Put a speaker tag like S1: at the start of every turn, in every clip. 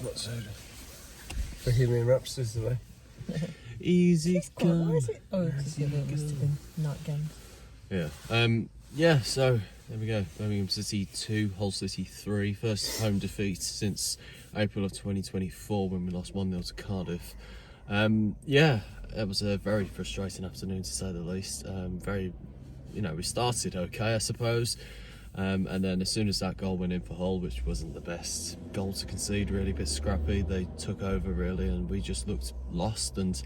S1: What's it? Bohemian Rhapsody today.
S2: Easy come.
S3: Why is it? Oh, because it must have been night games.
S2: Yeah. So there we go. Birmingham City 2, Hull City 3. First home defeat since April of 2024 when we lost 1-0 to Cardiff. It was a very frustrating afternoon to say the least. We started okay, I suppose. And then as soon as that goal went in for Hull, which wasn't the best goal to concede, really a bit scrappy, they took over really, and we just looked lost and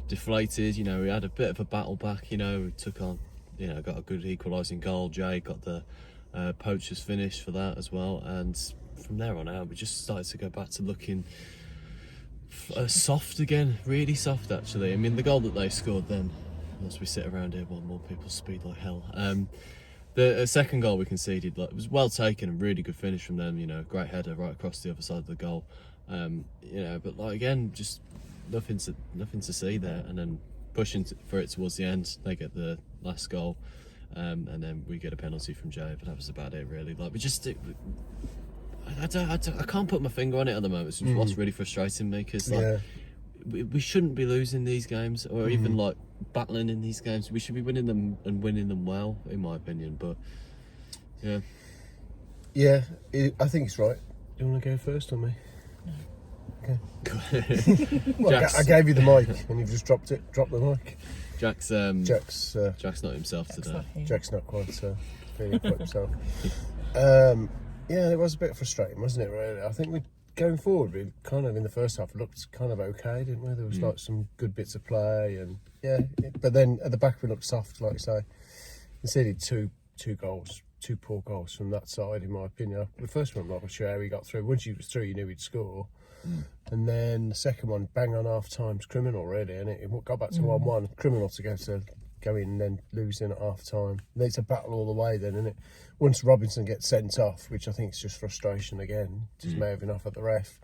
S2: deflated. We had a bit of a battle back. We took on, got a good equalising goal. Jay got the poacher's finish for that as well, and from there on out we just started to go back to looking soft again, really soft actually. I mean, the goal that they scored then, as we sit around here while more people speed like hell, the second goal we conceded, it was well taken and really good finish from them. Great header right across the other side of the goal. But again, just nothing to see there. And then pushing for it towards the end, they get the last goal, and then we get a penalty from Jay. But that was about it, really. I can't put my finger on it at the moment. It's what's really frustrating me, because we shouldn't be losing these games, or even battling in these games. We should be winning them, and winning them well, in my opinion. But
S1: I think it's right. Do you want to go first or me?
S3: No.
S1: Okay. Well, I gave you the mic and you've just dropped it. Drop the mic.
S2: Jack's not himself today.
S1: Jack's not quite feeling quite himself. It was a bit frustrating, wasn't it, really? I think going forward, we kind of in the first half looked kind of okay, didn't we? There was some good bits of play, and but then at the back we looked soft, like I say. Conceded two poor goals from that side, in my opinion. The first one, I'm not sure how he got through. Once he was through, you knew he'd score. And then the second one, bang on half time's criminal, really, and it got back to 1-1. Criminal to go in and then losing at half time. It's a battle all the way then, isn't it? Once Robinson gets sent off, which I think is just frustration again, just mouthing off at the ref,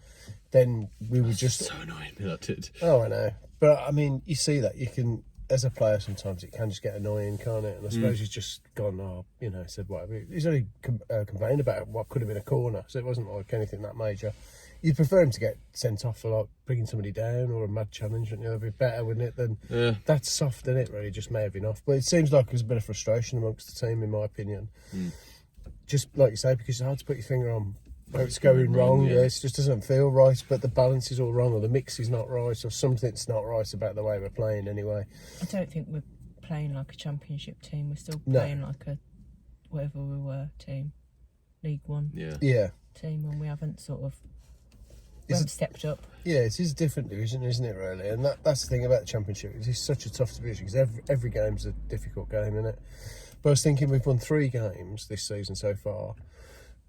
S1: then we were just
S2: so annoying that did.
S1: Oh, I know, but I mean, you see that you can, as a player, sometimes it can just get annoying, can't it? And I suppose he's just gone, said whatever. He's only complaining about what could have been a corner, so it wasn't like anything that major. You'd prefer him to get sent off for bringing somebody down or a mad challenge, wouldn't you? That'd be better, wouldn't it? Than that's soft, isn't it? Really, just mouthing off. But it seems like there's a bit of frustration amongst the team, in my opinion. Just like you say, because it's hard to put your finger on where it's going wrong. It just doesn't feel right. But the balance is all wrong, or the mix is not right, or something's not right about the way we're playing. Anyway,
S3: I don't think we're playing like a championship team. We're still playing like a whatever we were team, League One. Team, and we haven't stepped up. Yeah, it is a different division, isn't it, really? And that's the thing about the Championship. It's such a tough division, because every game's a difficult game, isn't it? But I was thinking, we've won 3 games this season so far.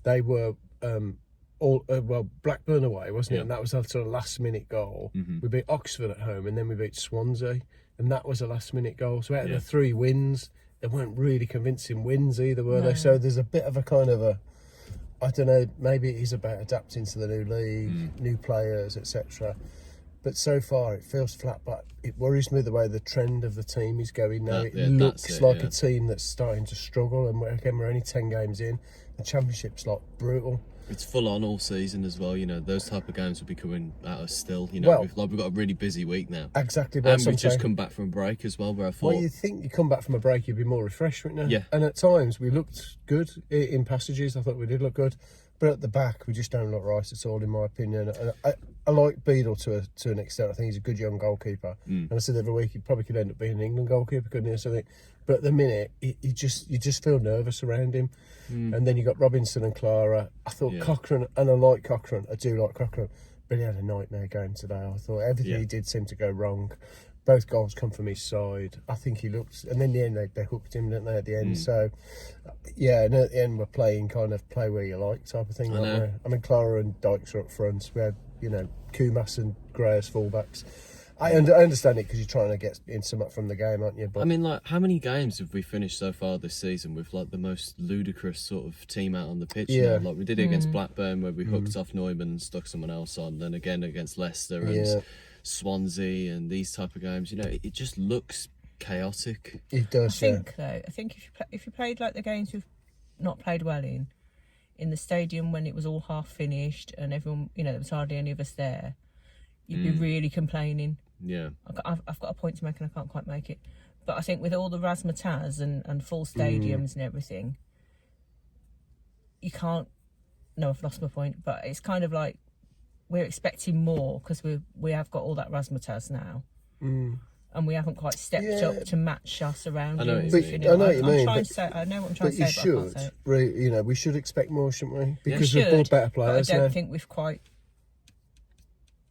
S3: They were Blackburn away, wasn't it? And that was a sort of last-minute goal. We beat Oxford at home, and then we beat Swansea, and that was a last-minute goal. So out of the 3 wins, they weren't really convincing wins either, were they? So there's a bit of a kind of I don't know, maybe it is about adapting to the new league, new players, etc. But so far it feels flat, but it worries me the way the trend of the team is going now. It looks like a team that's starting to struggle, and we're only 10 games in. The Championship's brutal.
S2: It's full on all season as well. Those type of games will be coming at us still. We've got a really busy week now.
S1: Exactly.
S2: And we've just come back from a break as well, where I thought...
S1: Well, you'd think you come back from a break, you'd be more refreshed, wouldn't you?
S2: Yeah.
S1: And at times we looked good in passages. I thought we did look good. But at the back, we just don't look right at all, in my opinion. And I like Beadle to an extent. I think he's a good young goalkeeper. And I said every week he probably could end up being an England goalkeeper, couldn't he? So but at the minute, you just feel nervous around him. And then you got Robinson and Clara. I thought Cochrane, and I like Cochrane. I do like Cochrane. But he had a nightmare game today. I thought everything he did seemed to go wrong. Both goals come from his side. I think he looked, and then in the end they hooked him, didn't they, at the end? So, and at the end we're playing kind of play where you like type of thing, aren't we? I mean, Clara and Dykes are up front. We had, Kumas and Gray as fullbacks. I understand it, because you're trying to get in something from the game, aren't you? But
S2: I mean, how many games have we finished so far this season with the most ludicrous sort of team out on the pitch? Now? We did it against Blackburn, where we hooked off Neumann and stuck someone else on. Then again against Leicester and Swansea and these type of games. It just looks chaotic.
S1: It does.
S3: I think if you played like the games we've not played well in,
S4: in the stadium when it was all half finished and everyone, you know, there was hardly any of us there, you'd be really complaining.
S2: Yeah.
S4: I've got a point to make and I can't quite make it. But I think with all the razzmatazz and full stadiums and everything, you can't... No, I've lost my point. But it's kind of like we're expecting more because we have got all that razzmatazz now. And we haven't quite stepped up to match our surroundings.
S1: I know what you mean.
S4: I know what I'm trying to say,
S1: but you
S4: I can't say it.
S1: should, you know, we should expect more, shouldn't we? Because
S4: We
S1: we've bought
S4: should,
S1: better
S4: but
S1: players.
S4: I don't
S1: now.
S4: think we've quite...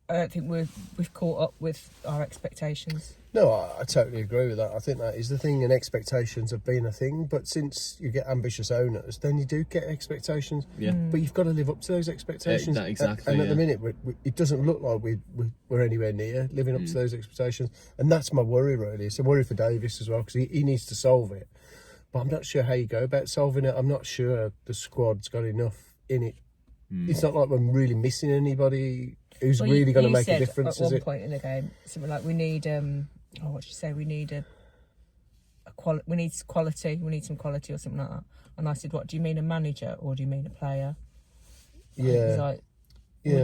S4: I don't think we've caught up with our expectations.
S1: No, I totally agree with that. I think that is the thing, and expectations have been a thing. But since you get ambitious owners, then you do get expectations.
S2: Yeah.
S1: But you've got to live up to those expectations.
S2: Exactly.
S1: And at the minute, it doesn't look like we're anywhere near living up to those expectations. And that's my worry, really. It's a worry for Davis as well, because he needs to solve it. But I'm not sure how you go about solving it. I'm not sure the squad's got enough in it. It's not like we're really missing anybody who's really going to make a difference,
S4: at
S1: is
S4: one
S1: it?
S4: point in the game, something like we need what did you say? We need we need quality. We need some quality or something like that. And I said, what do you mean, a manager or do you mean a player? And it was like,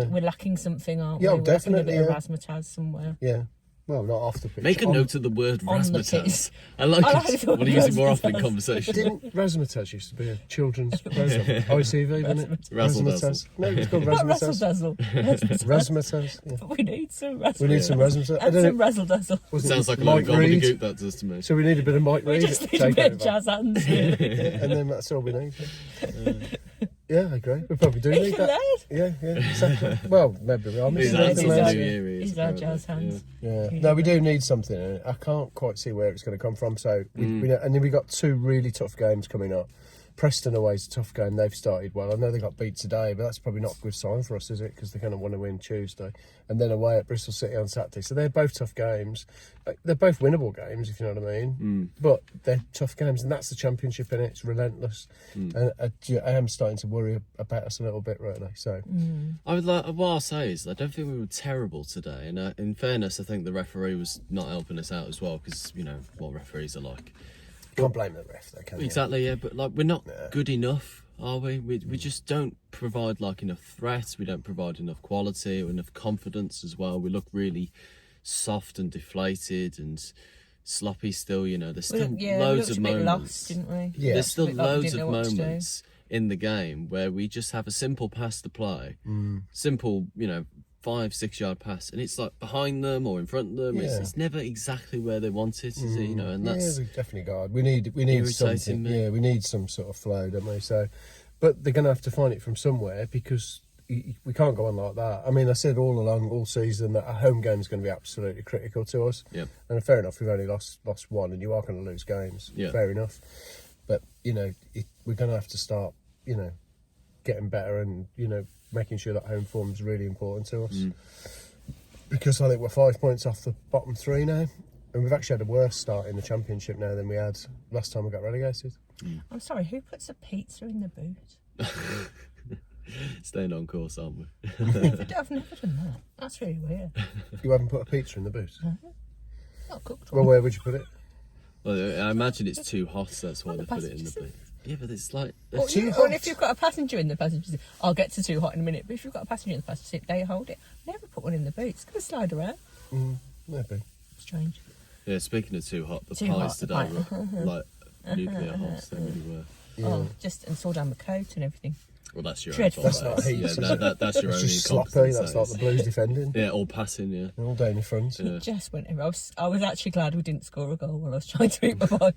S4: we're lacking something, aren't we?
S1: Yeah,
S4: We're
S1: definitely,
S4: lacking a bit of razzmatazz somewhere.
S1: Yeah. Well, not off the pitch.
S2: Make a note of the word
S4: on the
S2: razzmatazz.
S4: pitch.
S2: I like
S4: I like
S2: it.
S4: the
S2: I
S4: word
S2: want to use it more often in
S4: razzmatazz.
S2: conversation.
S1: Didn't razzmatazz used to be a children's ICV, wasn't it?
S2: Razzle-dazzle.
S1: No, it's called
S4: Not
S1: razzmatazz.
S4: razzle-dazzle.
S1: Razzmatazz. Yeah.
S4: But we need some razzle.
S1: We need some razzmatazz. I
S4: And
S1: don't
S4: some
S1: know.
S4: razzle-dazzle.
S1: Wasn't
S2: Sounds
S1: it
S2: like a lot of
S1: Mike Reid?
S2: gobbledygook that does to me.
S1: So we need a bit of Mike
S4: We
S1: Reid
S4: just
S1: to
S4: need a
S1: take
S4: bit of
S1: over.
S4: jazz hands. Really.
S1: And then that's all we need. Yeah, I agree. We probably do need that. Yeah, exactly. Well, maybe we are
S2: He's
S1: missing
S2: our
S1: anything
S2: new
S1: else.
S2: year, he is,
S4: He's our
S2: apparently.
S4: jazz hands.
S1: Yeah. No, we do need something. And I can't quite see where it's going to come from. So, we know, and then we got two really tough games coming up. Preston away is a tough game. They've started well. I know they got beat today, but that's probably not a good sign for us, is it? Because they kind of want to win Tuesday. And then away at Bristol City on Saturday. So they're both tough games. They're both winnable games, if you know what I mean. But they're tough games, and that's the Championship, and it's relentless. And I am starting to worry about us a little bit, really. So
S2: I would like. What I'll say is, I don't think we were terrible today. And in fairness, I think the referee was not helping us out as well, because you know what referees are like.
S1: can't blame the ref, though, can you?
S2: Exactly, yeah, but like we're not good enough, are we? We just don't provide like enough threats. We don't provide enough quality or enough confidence as well. We look really soft and deflated and sloppy still. You know, there's still loads of
S4: a bit
S2: moments.
S4: lost, didn't we?
S1: Yeah.
S2: There's still
S4: It's a bit like we
S2: loads
S4: didn't
S2: of
S4: know what to do.
S2: moments in the game where we just have a simple pass to play, simple, 5-6 yard pass, and it's like behind them or in front of them.
S1: Yeah.
S2: It's never exactly where they want it, is it? And that's
S1: we definitely got. We need
S2: irritating
S1: something.
S2: me.
S1: Yeah, we need some sort of flow, don't we? So, but they're going to have to find it from somewhere because we can't go on like that. I mean, I said all along, all season, that a home game is going to be absolutely critical to us.
S2: Yep.
S1: And fair enough, we've only lost one, and you are going to lose games.
S2: Yeah.
S1: Fair enough. But we're going to have to start, getting better, and making sure that home form is really important to us. Because I think we're 5 points off the bottom three now, and we've actually had a worse start in the Championship now than we had last time we got relegated.
S4: I'm sorry, who puts a pizza in the boot?
S2: staying on course, aren't we?
S4: I've never done that. That's really weird.
S1: You haven't put a pizza in the boot?
S4: Not cooked
S1: Well,
S4: one.
S1: where would you put it?
S2: Well, I imagine it's too hot, so that's why
S4: On
S2: they
S4: the
S2: put it in the
S4: passenger
S2: boot. Yeah, but it's like
S4: Or,
S1: too
S4: or
S1: hot.
S4: if you've got a passenger in the passenger seat, I'll get to too hot in a minute. But if you've got a passenger in the passenger seat, they hold it. Never put one in the boot. It's going to slide around.
S1: Maybe.
S4: Strange.
S2: yeah. Speaking of too hot, the
S4: Too
S2: pies
S4: hot, the
S2: today
S4: pie.
S2: were like nuclear hot. They really were.
S4: Oh, and saw down the coat and everything.
S2: Well, that's your
S4: Dreadful.
S2: own
S1: That's
S2: fault.
S1: not heat,
S2: Yeah,
S1: is
S2: that's your
S1: It's
S2: own
S1: just sloppy.
S2: incompetence.
S1: That's
S2: that
S1: like
S2: is.
S1: the Blues defending.
S2: Yeah, all passing. Yeah.
S1: All down your front.
S2: Yeah.
S4: Just went in. I was actually glad we didn't score a goal while I was trying to eat my pie.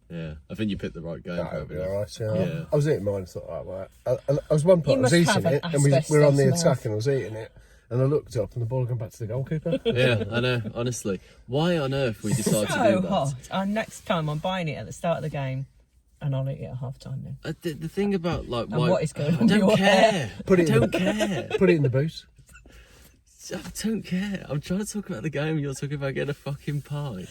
S2: Yeah, I think you picked the right game.
S1: That'll be
S2: probably.
S1: all right. Yeah.
S2: Yeah.
S1: I was eating mine. I thought, oh, right. I was one part. I was
S4: must have
S1: eating
S4: an
S1: it, and we were on the
S4: asbestos
S1: attack,
S4: mouth.
S1: and I was eating it, and I looked up, and the ball had gone back to the goalkeeper.
S2: Yeah, I know. Honestly, why on earth we decided to do
S4: So
S2: that?
S4: hot. Next time I'm buying it at the start of the game, and I'll eat it at half time then.
S2: The thing about like
S4: And
S2: why
S4: what is going
S2: I
S4: on with
S2: don't
S4: your
S2: care.
S4: hair?
S1: Put it
S2: I
S1: in
S2: don't
S1: the-
S2: care.
S1: Put it in the boot.
S2: I don't care. I'm trying to talk about the game. You're talking about getting a fucking pie.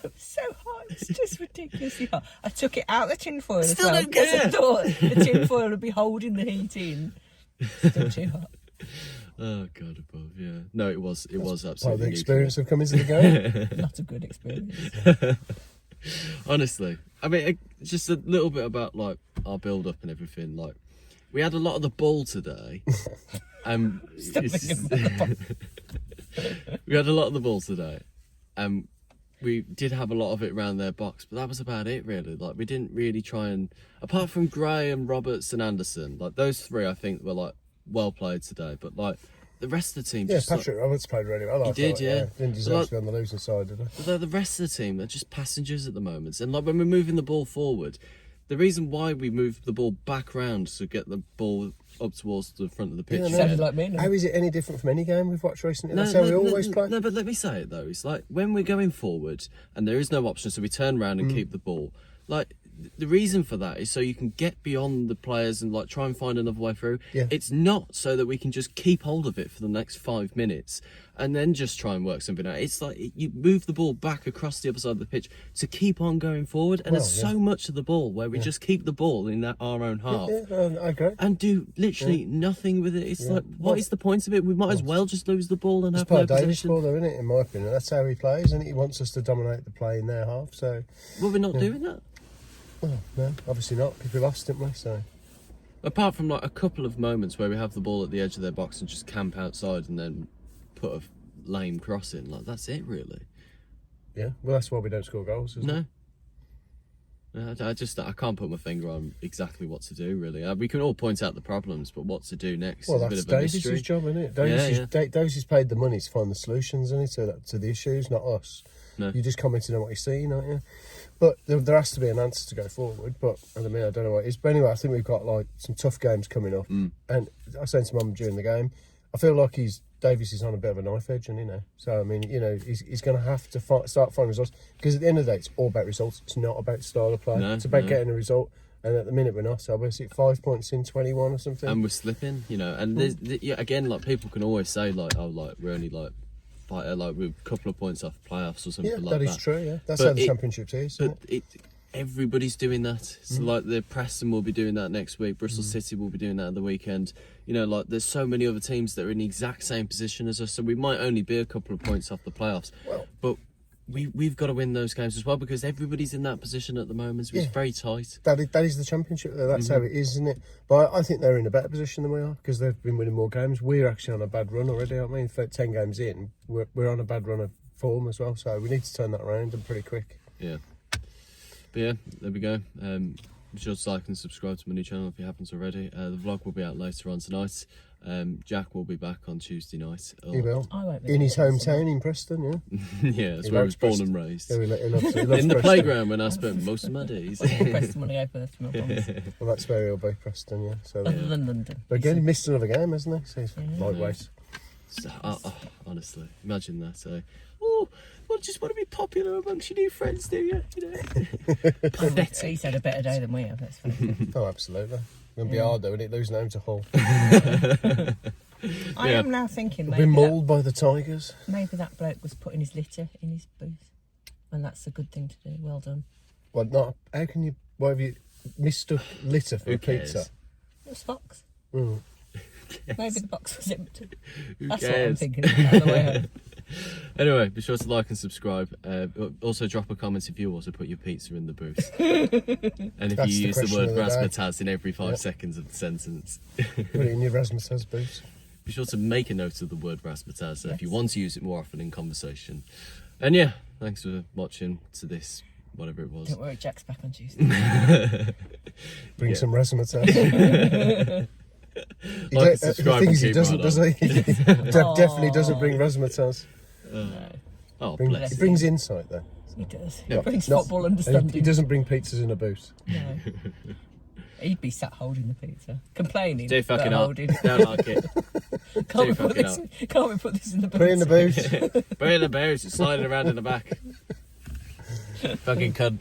S4: It was so hot. It was just ridiculously hot. I took it out of the tin foil as
S2: Still
S4: well.
S2: don't care.
S4: because I thought the tin foil would be holding the heat in. Still too hot.
S2: Oh God above, yeah. No, it was
S1: Part of
S2: absolutely
S1: the experience of coming to the game.
S4: Not a good experience.
S2: nuclear. Honestly, I mean, just a little bit about like our build up and everything. Like, we had a lot of the ball today. We had a lot of the ball today. We did have a lot of it around their box, but that was about it, really. Like, we didn't really try and, apart from Gray and Roberts and Anderson, like those three, I think were like well played today. But like the rest of the team, just
S3: Patrick Roberts played really well.
S2: He did, yeah.
S3: Didn't deserve to be on the losing side, did he?
S2: But the rest of the team, they're just passengers at the moment. And like when we're moving the ball forward, the reason why we move the ball back round to get the ball up towards the front of the pitch.
S4: Sounded like me.
S3: How is it any different from any game we've watched recently? That's how we always play.
S2: No, but let me say it though. It's like when we're going forward and there is no option, so we turn around and keep the ball. Like the reason for that is so you can get beyond the players and like try and find another way through.
S3: Yeah.
S2: It's not so that we can just keep hold of it for the next 5 minutes and then just try and work something out. It's like you move the ball back across the other side of the pitch to keep on going forward, and there's so much of the ball where we just keep the ball in our own half.
S3: I agree.
S2: And do literally nothing with it. It's like, what is the point of it? We might as well just lose the ball and have no
S3: Davis
S2: possession.
S3: ball, though, isn't it? In my opinion, that's how he plays, and he wants us to dominate the play in their half. So,
S2: Well, we're not doing that.
S3: well, no, obviously not, because we lost, didn't we? So,
S2: Apart from like a couple of moments where we have the ball at the edge of their box and just camp outside and then put a lame cross in, like that's it really.
S3: yeah, well, that's why we don't score goals, isn't it?
S2: No, I can't put my finger on exactly what to do really. We can all point out the problems, but what to do next
S3: Well,
S2: is a
S3: that's
S2: bit of a mystery.
S3: Davies' job, isn't it? Davies has paid the money to find the solutions, isn't he, to the issues, not us.
S2: No.
S3: You're just commenting on what you're seeing, aren't you? But there has to be an answer to go forward. But I mean, I don't know what it is. But anyway, I think we've got like some tough games coming up. And I was saying to Mum during the game, I feel like Davies is on a bit of a knife edge, and so I mean, he's going to have to start finding results, because at the end of the day, it's all about results. It's not about style of play. It's about getting a result. And at the minute, we're not. So we're 5 points in 21 or something.
S2: And we're slipping, And there's, again, like people can always say like, oh, like we're only like we're a couple of points off playoffs or something like that.
S3: Yeah, that is true. Yeah, that's
S2: But
S3: how the Championship is. Isn't it?
S2: Everybody's doing that. So like the Preston will be doing that next week. Bristol City will be doing that at the weekend. Like there's so many other teams that are in the exact same position as us. So we might only be a couple of points off the playoffs. But we've got to win those games as well, because everybody's in that position at the moment. So it's very tight.
S3: That is the Championship. That's how it is, isn't it? But I think they're in a better position than we are, because they've been winning more games. We're actually on a bad run already, aren't we? For 10 games in, we're on a bad run of form as well. So we need to turn that around, and pretty quick.
S2: Yeah. But yeah, there we go. Be sure to like and subscribe to my new channel if you haven't already. The vlog will be out later on tonight. Jack will be back on Tuesday night.
S3: He will.
S4: I won't be
S3: In his hometown in Preston, yeah.
S2: Yeah, that's where he was born and raised.
S3: Yeah, he loves
S2: In the
S3: Preston.
S2: playground when I spent most of my days.
S4: Preston when I go first, I promise.
S3: Well, that's where he'll be, Preston, yeah. So,
S4: Other than London.
S3: but again, he missed another game, hasn't he? So he's lightweight.
S2: So, honestly, imagine that. Well, just want to be popular amongst your new friends, do you? Pathetic.
S4: He's had a better day than we have, that's fine.
S3: Oh, absolutely. It's going to be hard, though, isn't it? Losing home to Hull.
S4: I am now thinking
S3: Been
S4: maybe
S3: mauled by the Tigers.
S4: maybe that bloke was putting his litter in his booth. And that's a good thing to do. Well done.
S3: Well, not. How can you? Why have you mistook litter for
S2: Who
S3: a pizza?
S2: cares?
S4: It was Fox.
S3: Mm.
S4: Maybe the box was empty.
S2: Who
S4: That's what I'm
S2: cares?
S4: thinking about the way home.
S2: Anyway, be sure to like and subscribe. Also, drop a comment if you also put your pizza in the booth. And if
S3: That's
S2: you
S3: the
S2: use the
S3: question
S2: word
S3: of the day.
S2: razzmatazz in every 5 seconds of the sentence.
S3: Put it in your razzmatazz boots.
S2: Be sure to make a note of the word razzmatazz if you want to use it more often in conversation. And yeah, thanks for watching to this, whatever it was.
S4: Don't worry, Jack's back on Tuesday.
S3: Bring some razzmatazz.
S2: Like and subscribe
S3: the thing
S2: and
S3: is, he
S2: keep
S3: doesn't,
S2: right
S3: does
S2: on.
S3: he? Definitely doesn't bring razzmatazz.
S2: Oh,
S3: He
S2: bless.
S3: brings insight, though.
S4: He does.
S2: Yeah.
S4: He brings
S3: Not-
S4: football
S3: and
S4: understanding.
S3: he doesn't bring pizzas in a booth.
S4: No. He'd be sat holding the pizza, complaining.
S2: Do fucking
S4: but
S2: up.
S4: holding.
S2: Don't like it.
S4: Can't we
S2: Do
S4: put
S2: fucking
S4: this? Can't we put this in the
S3: Put it in the
S4: booth?
S3: booth.
S2: Put it in the bears, slide it around in the back. Fucking cunt.